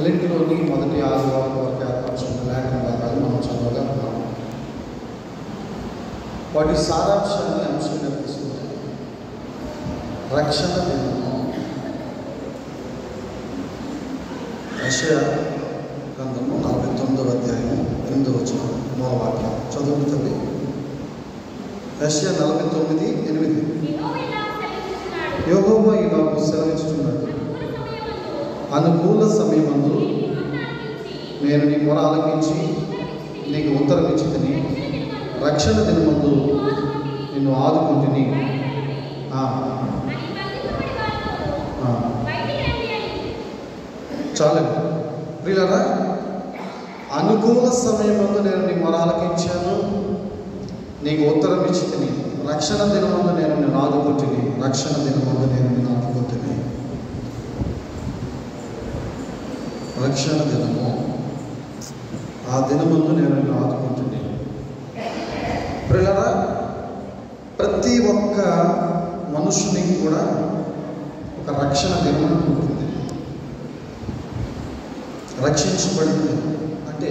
లెంట్లోని మొదటి ఆదివారం వరకు ఏర్పరచుకున్న లాటిన్ భాగాలు మనం చదవగా ఉన్నాం. వాటి సారాంశాన్ని అంశంగా తీసుకుంటే రక్షణ దినము. యెషయా గ్రంథము 49వ అధ్యాయము 8వ వచనం మూలవాక్యం చదువుతుంది. యెషయా 49:8. యెహోవా ఇలాగు సెలవిస్తున్నాడు, అనుకూల సమయమందు నేను నీ మొర ఆలకించి నీకు ఉత్తరం ఇచ్చితిని, రక్షణ దినమందు నిన్ను ఆదుకుంటుని. చాలండి ప్రియులారా, అనుకూల సమయమందు నేను నీ మొర ఆలకించాను, నీకు ఉత్తరం ఇచ్చితిని, రక్షణ దినమందు నేను నిన్ను ఆదుకుంటుని. రక్షణ దినమందు నేను నిన్ను ఆదుకుంటుని. రక్షణ దినము, ఆ దినమందు నేను నిన్ను ఆదుకుంటుని. ప్రియులారా, ప్రతి ఒక్క మనుషునికి కూడా ఒక రక్షణ దినం ఉంటుంది. రక్షించబడింది అంటే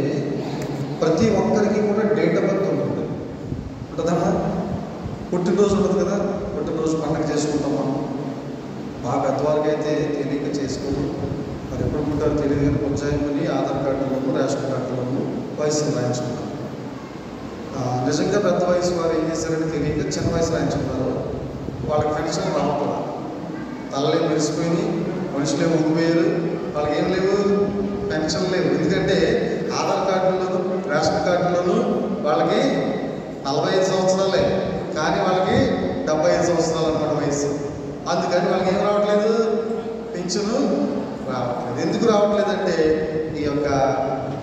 ప్రతి ఒక్కరికి కూడా డేట్ ఆఫ్ బర్త్ ఉంటుంది. ఉంటుందమ్మా, పుట్టినరోజు ఉంటుంది కదా, పుట్టినరోజు పండుగ చేసుకుంటాం మనం. బాగా పెద్దవారికి అయితే తెలియక చేసుకోరు, మరి ఎప్పుడు పుట్టారో తెలియదు కానీ ఉజ్జాయింపుని ఆధార్ కార్డులోను రేషన్ కార్డులోను వయసును రాయించుకున్నారు. నిజంగా పెద్ద వయసు వారు ఏం చేశారని తెలియక చిన్న వయసు రాయించుకున్నారు. వాళ్ళకి పెన్షన్ రావట్లేదు, తలలే మెరిసిపోయి, మనుషులే ఊగిపోయారు, వాళ్ళకి ఏం లేవు, పెన్షన్ లేవు. ఎందుకంటే ఆధార్ కార్డులోను రేషన్ కార్డులోను వాళ్ళకి 45 సంవత్సరాలే, కానీ వాళ్ళకి 75 సంవత్సరాలు అన్నమాట వయసు. అందుకని వాళ్ళకి ఏం రావట్లేదు, పెన్షన్ రావట్లేదు. ఎందుకు రావట్లేదంటే ఈ యొక్క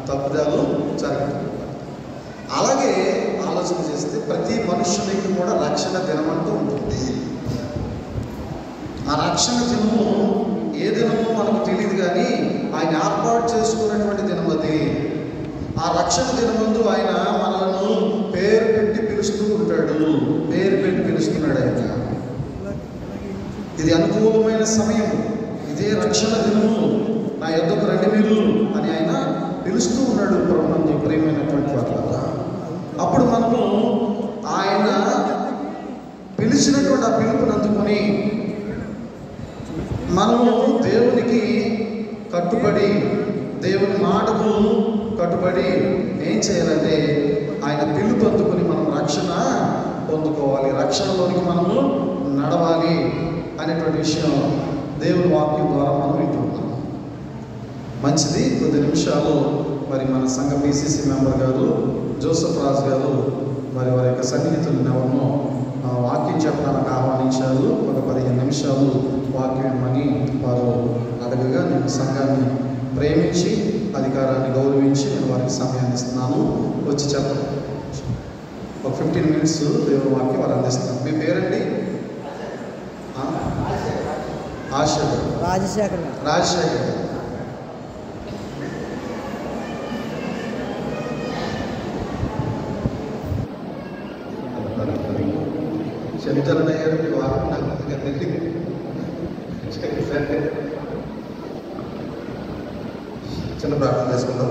తప్పుదాలు జరుగుతుంది. అలాగే ఆలోచన చేస్తే ప్రతి మనుష్యునికి కూడా రక్షణ దినం అంటూ ఉంటుంది. ఆ రక్షణ దినము ఏ దినమో మనకు తెలియదు, కానీ ఆయన ఏర్పాటు చేసుకున్నటువంటి దినం అది. ఆ రక్షణ దినమందు ఆయన మనలను పేరు పెట్టి పిలుస్తూ ఉంటాడు, పేరు పెట్టి పిలుస్తున్నాడు ఆయన. ఇది అనుకూలమైన సమయం, ఇదే రక్షణ దినము, నా యొద్దకు రండి మీరు అని ఆయన పిలుస్తూ ఉన్నాడు ప్రభునందు ప్రియమైనటువంటి వారు. అప్పుడు మనము ఆయన పిలిచినటువంటి ఆ పిలుపుని అందుకొని మనము దేవునికి కట్టుబడి, దేవుని మాటకు కట్టుబడి ఏం చేయాలంటే ఆయన పిలుపు అందుకుని మనం రక్షణ పొందుకోవాలి, రక్షణలోనికి మనము నడవాలి అనేటువంటి విషయం దేవుని వాక్యం ద్వారా మనం వింటున్నాం. మంచిది, కొద్ది నిమిషాలు మరి మన సంఘ పిసిసి మెంబర్ గారు జోసెఫ్ రాజు గారు మరి వారి యొక్క సన్నిహితులను ఎవరినో వాక్యం చెప్పడానికి ఆహ్వానించారు. ఒక 15 నిమిషాలు వాక్యం ఇవ్వమని వారు అడగగా నేను సంఘాన్ని ప్రేమించి అధికారాన్ని గౌరవించి నేను వారికి సమయాన్ని ఇస్తున్నాను. వచ్చి చెప్పండి, ఒక 15 మినిట్స్ దేవుని వాక్యం వారు అందిస్తాను. మీ పేరండి? రాజశేఖర్. చెప్తారన్న గారు మీ వాక్యం నాకు అంతగా తెలియదు. చిన్న ప్రార్థన చేసుకుందాం.